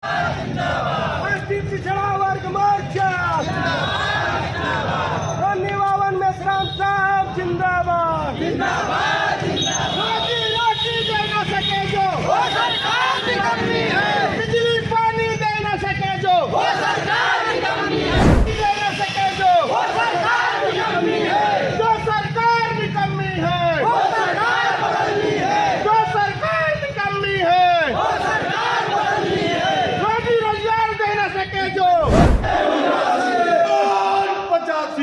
राष्ट्रीय पिछड़ा वर्ग मोर्चा निवावन में श्राम साहब जिंदाबाद। रोटी रोटी दे न सके जो वो सरकार निकम्मी है। बिजली पानी दे न सके जो वो सरकार निकम्मी है। दे न सके जो वो सरकार निकम्मी है। जो सरकार निकम्मी है वो सरकार बदलनी है। जो सरकार निकम्मी है वो सरकार बदलनी है। रोटी रोजगार दे न सके जो 85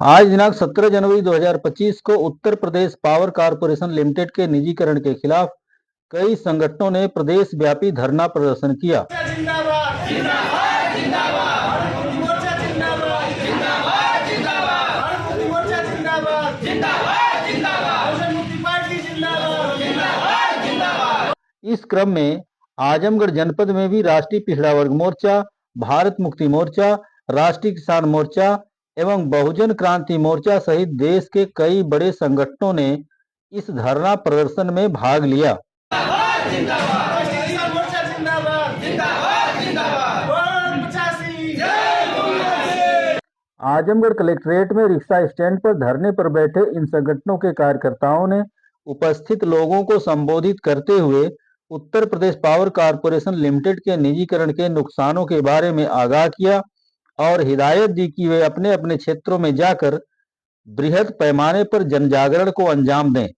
आज दिनांक 17 जनवरी 2025 को Uttar Pradesh power corporation limited के निजीकरण के खिलाफ कई संगठनों ने प्रदेश व्यापी धरना प्रदर्शन किया। जिंदाबाद जिंदाबाद जिंदाबाद मोर्चा जिंदाबाद जिंदाबाद जिंदाबाद मोर्चा जिंदाबाद जिंदाबाद जिंदाबाद मुक्ति पार्टी जिंदाबाद जिंदाबाद जिंदाबाद। इस क्रम में आजमगढ़ जनपद में भी राष्ट्रीय पिछड़ा वर्ग मोर्चा, भारत मुक्ति मोर्चा, राष्ट्रीय किसान मोर्चा एवं बहुजन क्रांति मोर्चा सहित देश के कई बड़े संगठनों ने इस धरना प्रदर्शन में भाग लिया। आजमगढ़ कलेक्ट्रेट में रिक्शा स्टैंड पर धरने पर बैठे इन संगठनों के कार्यकर्ताओं ने उपस्थित लोगों को संबोधित करते हुए Uttar Pradesh power corporation limited के निजीकरण के नुकसानों के बारे में आगाह किया और हिदायत दी कि वे अपने अपने क्षेत्रों में जाकर बृहद पैमाने पर जन जागरण को अंजाम दें।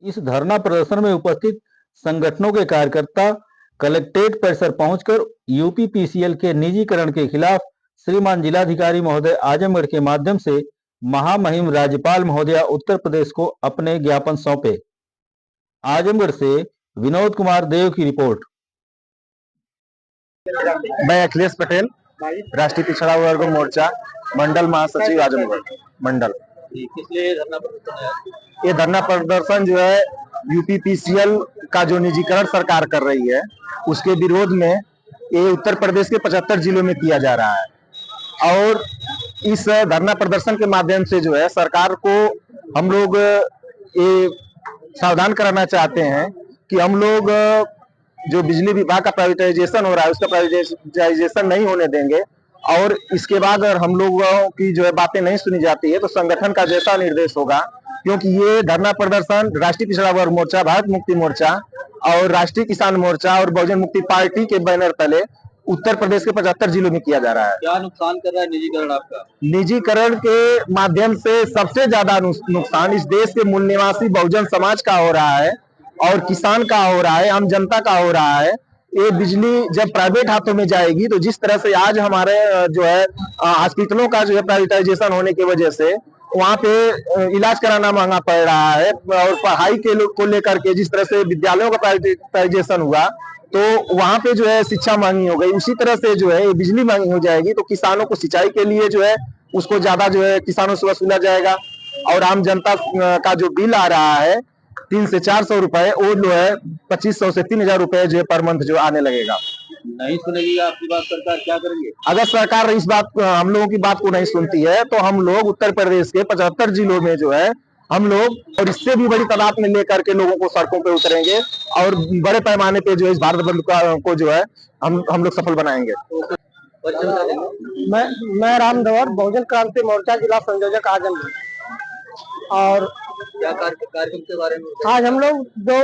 इस धरना प्रदर्शन में उपस्थित संगठनों के कार्यकर्ता कलेक्ट्रेट परिसर पहुंचकर यूपीपीसीएल के निजीकरण के खिलाफ श्रीमान जिलाधिकारी महोदय आजमगढ़ के माध्यम से महामहिम राज्यपाल महोदया उत्तर प्रदेश को अपने ज्ञापन सौंपे। आजमगढ़ से विनोद कुमार देव की रिपोर्ट। मैं अखिलेश पटेल, राष्ट्रीय पिछड़ा वर्ग मोर्चा मंडल महासचिव आजमगढ़ मंडल। ये धरना प्रदर्शन जो है यूपीपीसीएल का जो निजीकरण सरकार कर रही है उसके विरोध में ये उत्तर प्रदेश के 75 जिलों में किया जा रहा है। और इस धरना प्रदर्शन के माध्यम से जो है सरकार को हम लोग ये सावधान कराना चाहते हैं कि हम लोग जो बिजली विभाग का प्राइवेटाइजेशन हो रहा है उसका प्राइवेटाइजेशन नहीं होने देंगे। और इसके बाद अगर हम लोगों की जो है बातें नहीं सुनी जाती है तो संगठन का जैसा निर्देश होगा, क्योंकि ये धरना प्रदर्शन राष्ट्रीय पिछड़ा वर्ग मोर्चा, भारत मुक्ति मोर्चा और राष्ट्रीय किसान मोर्चा और बहुजन मुक्ति पार्टी के बैनर तले उत्तर प्रदेश के 75 जिलों में किया जा रहा है। क्या नुकसान कर रहा है निजीकरण आपका? निजीकरण के माध्यम से सबसे ज्यादा नुकसान इस देश के मूल निवासी बहुजन समाज का हो रहा है और किसान का हो रहा है, आम जनता का हो रहा है। ये बिजली जब प्राइवेट हाथों में जाएगी तो जिस तरह से आज हमारे जो है हॉस्पिटलों का जो है प्राइवेटाइजेशन होने की वजह से वहाँ पे इलाज कराना महंगा पड़ रहा है और पढ़ाई के को लेकर के जिस तरह से विद्यालयों का प्राइवेटाइजेशन हुआ तो वहाँ पे जो है शिक्षा महंगी हो गई, उसी तरह से जो है बिजली महंगी हो जाएगी तो किसानों को सिंचाई के लिए जो है उसको ज्यादा जो है किसानों से वसूला जाएगा और आम जनता का जो बिल आ रहा है 300 से 400 रुपए वो जो है 2500 से 3000 रुपए जो है पर मंथ जो आने लगेगा। नहीं सुनेगी आपकी बात सरकार, क्या करेंगे? अगर सरकार इस बात हम लोगों की बात को नहीं सुनती है तो हम लोग उत्तर प्रदेश के 75 जिलों में जो है हम लोग और इससे भी बड़ी तादाद में लेकर के लोगों को सड़कों पे उतरेंगे और बड़े पैमाने पे जो है इस भारत बंद को जो है हम लोग सफल बनाएंगे। मैं राम धवर, बहुजन क्रांति मोर्चा जिला संयोजक आजमगढ़। और क्या कार्यक्रम के बारे में आज हम लोग जो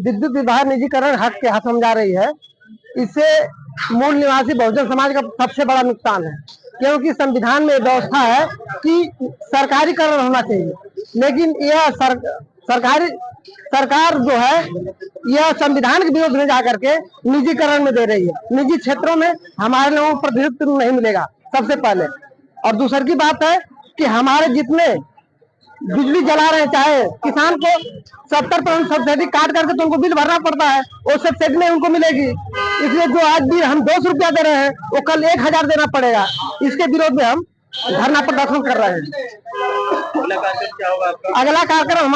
विद्युत विभाग निजीकरण हक के हाथ में जा रही है, इससे मूल निवासी बहुजन समाज का सबसे बड़ा नुकसान है, क्योंकि संविधान में व्यवस्था है कि सरकारीकरण होना चाहिए, लेकिन यह सरकार जो है यह संविधान के विरोध में जाकर के निजीकरण में दे रही है। निजी क्षेत्रों में हमारे लोगों को प्रतिनिधित्व नहीं मिलेगा सबसे पहले, और दूसरी की बात है कि हमारे जितने बिजली जला रहे हैं, चाहे किसान को 70% सब्सिडी काट करके तो उनको बिल भरना पड़ता है, वो सब्सिडी नहीं उनको मिलेगी। इसलिए जो आज भी हम 200 रुपया दे रहे हैं वो कल 1000 देना पड़ेगा। इसके विरोध में हम धरना प्रदर्शन कर रहे हैं। अगला कार्यक्रम क्या होगा आपका? अगला कार्यक्रम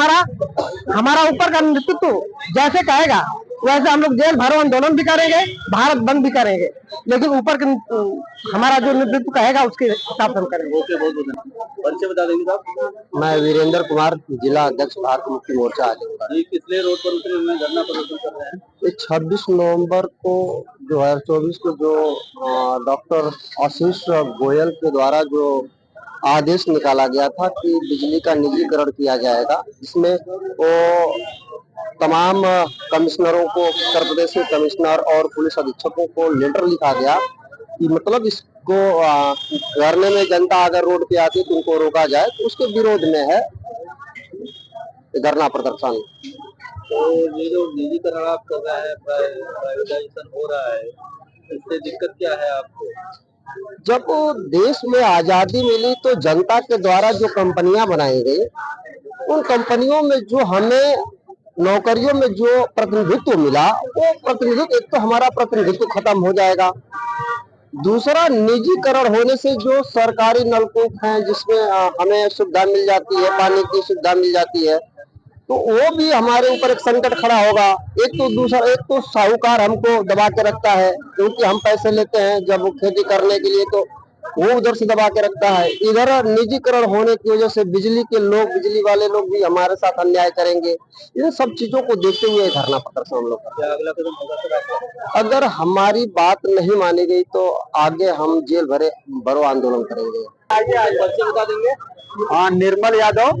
हमारा ऊपर का नेतृत्व जैसे कहेगा वैसे हम लोग जेल भरो आंदोलन भी करेंगे, भारत बंद भी करेंगे, लेकिन ऊपर के हमारा जो नेतृत्व कहेगा उसके हिसाब से हम करेंगे। ओके, बहुत बहुत धन्यवाद। परिचय बता देंगे साहब? मैं वीरेंद्र कुमार, जिला अध्यक्ष भारत मुक्ति मोर्चा आजमगढ़। ये किस लिए रोड पर उतरे हुए हैं, धरना प्रदर्शन कर रहे हैं? ये 26 नवंबर को 2024 को जो डॉक्टर आशीष गोयल के द्वारा जो आदेश निकाला गया था कि बिजली का निजीकरण किया जाएगा, इसमें वो तमाम कमिश्नरों को, उत्तर प्रदेश के कमिश्नर और पुलिस अधीक्षकों को लेटर लिखा गया कि मतलब इसको करने में जनता अगर रोड पे आती तो उनको रोका जाए, तो उसके विरोध में है धरना प्रदर्शन। तो ये जो निजीकरण आप कर रहे हैं, प्राइवेटाइजेशन हो रहा है, इससे दिक्कत क्या है आपको? जब देश में आजादी मिली तो जनता के द्वारा जो कंपनियां बनाई गई, उन कंपनियों में जो हमें नौकरियों में जो प्रतिनिधित्व मिला, वो प्रतिनिधित्व, एक तो हमारा प्रतिनिधित्व खत्म हो जाएगा, दूसरा निजीकरण होने से जो सरकारी नलकूप हैं जिसमें हमें सुविधा मिल जाती है, पानी की सुविधा मिल जाती है, तो वो भी हमारे ऊपर एक संकट खड़ा होगा। एक तो साहूकार हमको दबा के रखता है, क्योंकि हम पैसे लेते हैं जब खेती करने के लिए, तो वो उधर से दबा के रखता है। इधर निजीकरण होने की वजह से बिजली वाले लोग भी हमारे साथ अन्याय करेंगे। इन सब चीजों को देखते हुए धरना प्रदर्शन हम लोग क्या अगला कदम होगा सर आपका? अगर हमारी बात नहीं मानी गई तो आगे हम जेल भरो आंदोलन करेंगे। परिचय बता देंगे? हाँ, निर्मल यादव,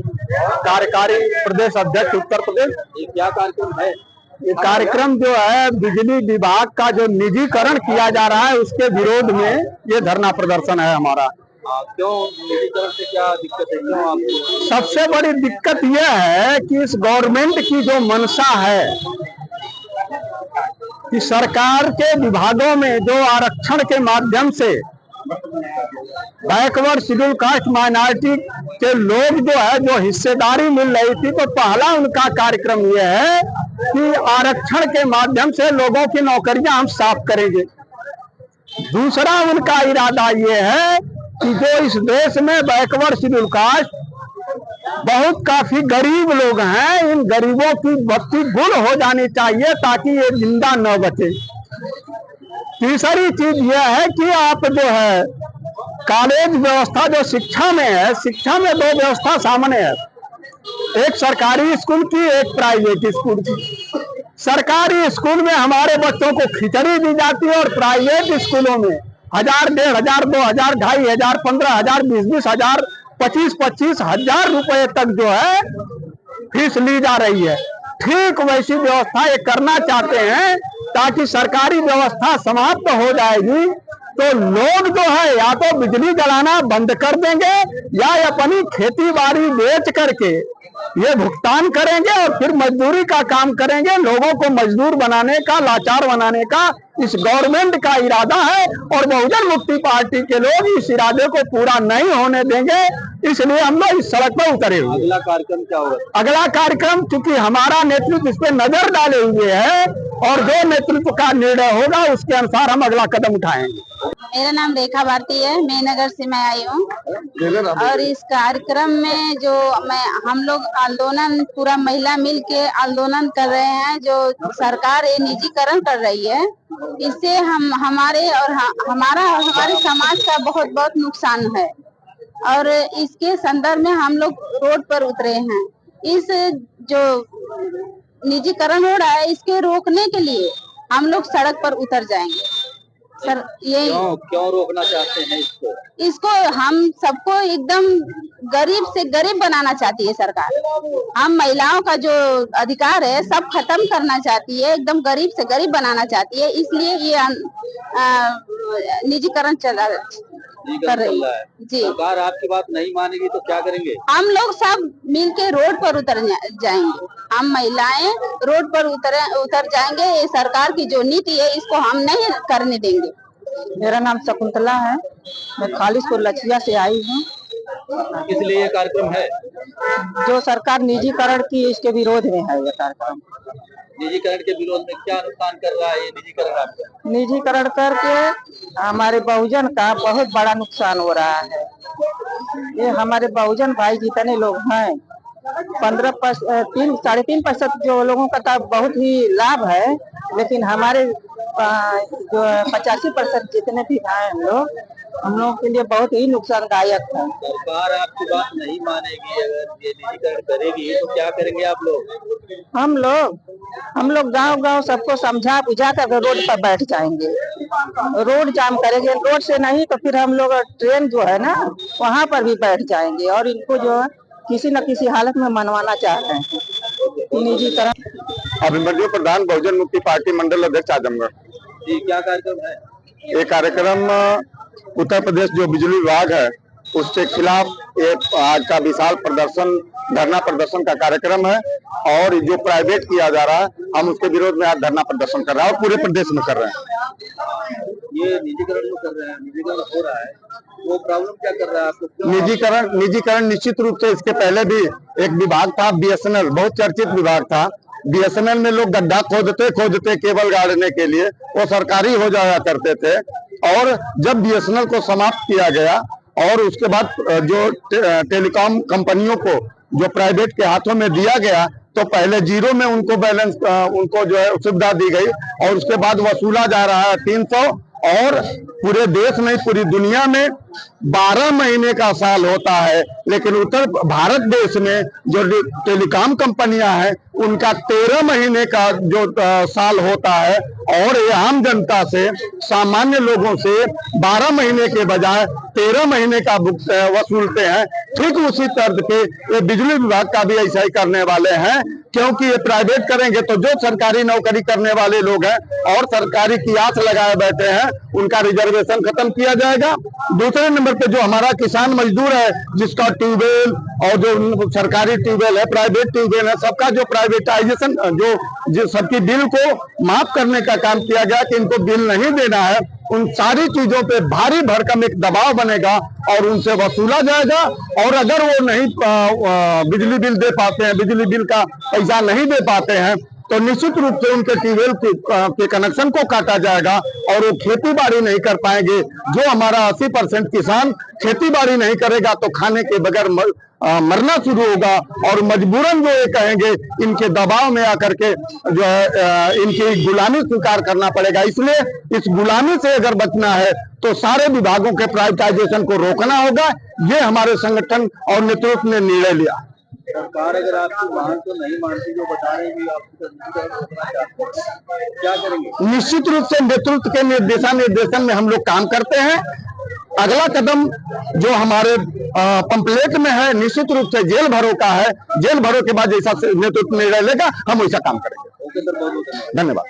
कार्यकारी प्रदेश अध्यक्ष उत्तर प्रदेश। ये क्या कार्यक्रम है? ये कार्यक्रम जो है बिजली विभाग का जो निजीकरण किया जा रहा है उसके विरोध में ये धरना प्रदर्शन है हमारा। क्यों निजीकरण से क्या दिक्कत है, क्यों आपको? सबसे बड़ी दिक्कत यह है कि इस गवर्नमेंट की जो मंशा है कि सरकार के विभागों में जो आरक्षण के माध्यम से बैकवर्ड शेड्यूल कास्ट माइनॉरिटी के लोग जो है जो हिस्सेदारी मिल रही थी, तो पहला उनका कार्यक्रम यह है कि आरक्षण के माध्यम से लोगों की नौकरियां हम साफ करेंगे। दूसरा उनका इरादा यह है कि जो इस देश में बैकवर्ड शेड्यूल कास्ट बहुत काफी गरीब लोग हैं, इन गरीबों की बत्ती गुल हो जानी चाहिए ताकि ये जिंदा न बचे। तीसरी चीज यह है कि आप जो है कॉलेज व्यवस्था जो शिक्षा में है, शिक्षा में दो व्यवस्था सामने है, एक सरकारी स्कूल की, एक प्राइवेट स्कूल की। सरकारी स्कूल में हमारे बच्चों को खिचड़ी दी जाती है और प्राइवेट स्कूलों में 1000, 1500, 2000, 2500, 15,000, 20,000, 25,000 रुपए तक जो है फीस ली जा रही है। ठीक वैसी व्यवस्था ये करना चाहते हैं ताकि सरकारी व्यवस्था समाप्त हो जाएगी तो लोग जो है या तो बिजली जलाना बंद कर देंगे या अपनी खेती बाड़ी बेच करके ये भुगतान करेंगे और फिर मजदूरी का काम करेंगे। लोगों को मजदूर बनाने का, लाचार बनाने का इस गवर्नमेंट का इरादा है और बहुजन मुक्ति पार्टी के लोग इस इरादे को पूरा नहीं होने देंगे, इसलिए हम लोग इस सड़क पर उतरे हुए। अगला कार्यक्रम क्या होगा? अगला कार्यक्रम चूंकि हमारा नेतृत्व इस पे नजर डाले हुए है और जो नेतृत्व का निर्णय होगा उसके अनुसार हम अगला कदम उठाएंगे। मेरा नाम रेखा भारती है, मैं नगर से मैं आई हूँ और इस कार्यक्रम में जो हम लोग आंदोलन पूरा महिला मिल के आंदोलन कर रहे हैं। जो सरकार ये निजीकरण कर रही है इससे हमारे समाज का बहुत बहुत नुकसान है और इसके संदर्भ में हम लोग रोड पर उतरे हैं। इस जो निजीकरण हो रहा है इसके रोकने के लिए हम लोग सड़क पर उतर जाएंगे। सर ये क्यों रोकना चाहते हैं इसको? हम सबको एकदम गरीब से गरीब बनाना चाहती है सरकार। हम महिलाओं का जो अधिकार है सब खत्म करना चाहती है, एकदम गरीब से गरीब बनाना चाहती है, इसलिए ये निजीकरण कर रही है। जी, सरकार आपकी बात नहीं मानेगी तो क्या करेंगे? हम लोग सब मिलके रोड पर उतर जाएंगे। हम महिलाएं रोड पर उतर जाएंगे। ये सरकार की जो नीति है इसको हम नहीं करने देंगे। मेरा नाम शकुंतला है। मैं खालिशपुर लछिया से आई हूँ। किस लिए ये कार्यक्रम है? जो सरकार निजीकरण की इसके विरोध में है ये कार्यक्रम। निजीकरण के विरोध में क्या नुकसान कर रहा है ये निजीकरण आपका? निजीकरण करके हमारे बहुजन का बहुत बड़ा नुकसान हो रहा है। ये हमारे बहुजन भाई जितने लोग हैं 3.5% जो लोगों का तो बहुत ही लाभ है, लेकिन हमारे जो 85% जितने भी हैं हम लोग के लिए बहुत ही नुकसानदायक है। सरकार आपकी बात नहीं मानेगी, अगर ये निजीकरण करेगी तो क्या करेंगे आप लोग? हम लोग गांव सबको समझा बुझा कर रोड पर बैठ जाएंगे, रोड जाम करेंगे। रोड से नहीं तो फिर हम लोग ट्रेन जो है ना वहाँ पर भी बैठ जाएंगे और इनको जो है किसी न किसी हालत में मनवाना चाह रहे हैं निजीकरण। अभिमन्यु प्रधान, बहुजन मुक्ति पार्टी मंडल अध्यक्ष आजमगढ़। जी, क्या कार्यक्रम है? ये कार्यक्रम उत्तर प्रदेश जो बिजली विभाग है उसके खिलाफ एक आज का विशाल प्रदर्शन, धरना प्रदर्शन का कार्यक्रम है और जो प्राइवेट किया जा रहा है हम उसके विरोध में आज धरना प्रदर्शन कर रहे हैं और पूरे प्रदेश में कर रहे हैं। ये निजीकरण जो कर रहे हैं, निजीकरण हो रहा है, वो प्रॉब्लम क्या कर रहा है आपको? निजीकरण निश्चित रूप से इसके पहले भी एक विभाग था बीएसएनएल, बहुत चर्चित विभाग था। बीएसएनएल में लोग गड्ढा खोदते केबल गाड़ने के लिए, वो सरकारी हो जाया करते थे और जब बीएसएनएल को समाप्त किया गया और उसके बाद जो टेलीकॉम कंपनियों को जो प्राइवेट के हाथों में दिया गया तो पहले जीरो में उनको बैलेंस उनको जो है सुविधा दी गई और उसके बाद वसूला जा रहा है 300 और पूरे देश में पूरी दुनिया में 12 महीने का साल होता है, लेकिन उत्तर भारत देश में जो टेलीकॉम कंपनियां हैं उनका 13 महीने का जो साल होता है और ये आम जनता से, सामान्य लोगों से 12 महीने के बजाय 13 महीने का वसूलते हैं। ठीक उसी तर्ज पे ये बिजली विभाग का भी ऐसा ही करने वाले हैं, क्योंकि ये प्राइवेट करेंगे तो जो सरकारी नौकरी करने वाले लोग हैं और सरकारी की आस लगाए बैठे हैं उनका रिजर्वेशन खत्म किया जाएगा। दूसरे नंबर पे जो हमारा किसान मजदूर है जिसका ट्यूबवेल और जो सरकारी ट्यूबवेल है, प्राइवेट ट्यूबवेल है, सबका जो प्राइवेटाइजेशन जो सबकी बिल को माफ करने का काम किया गया कि इनको बिल नहीं देना है, उन सारी चीजों पे भारी भरकम एक दबाव बनेगा और उनसे वसूला जाएगा और अगर वो नहीं बिजली बिल दे पाते हैं, बिजली बिल का पैसा नहीं दे पाते हैं तो निश्चित रूप से उनके ट्यूबवेल के कनेक्शन को काटा जाएगा और वो खेती बाड़ी नहीं कर पाएंगे। जो हमारा 80% किसान खेती बाड़ी नहीं करेगा तो खाने के बगैर मरना शुरू होगा और मजबूरन जो ये कहेंगे इनके दबाव में आकर के जो है इनकी गुलामी स्वीकार करना पड़ेगा। इसलिए इस गुलामी से अगर बचना है तो सारे विभागों के प्राइवेटाइजेशन को रोकना होगा। ये हमारे संगठन और नेतृत्व ने निर्णय लिया। सरकार अगर आपकी मांग को नहीं मानती, जो बता रही है क्या करेंगे? निश्चित रूप से नेतृत्व के निर्देशन में हम लोग काम करते हैं। अगला कदम जो हमारे पंपलेट में है निश्चित रूप से जेल भरो का है। जेल भरो के बाद जैसा नेतृत्व निर्णय लेगा हम वैसा काम करेंगे। ओके सर, बहुत बहुत धन्यवाद।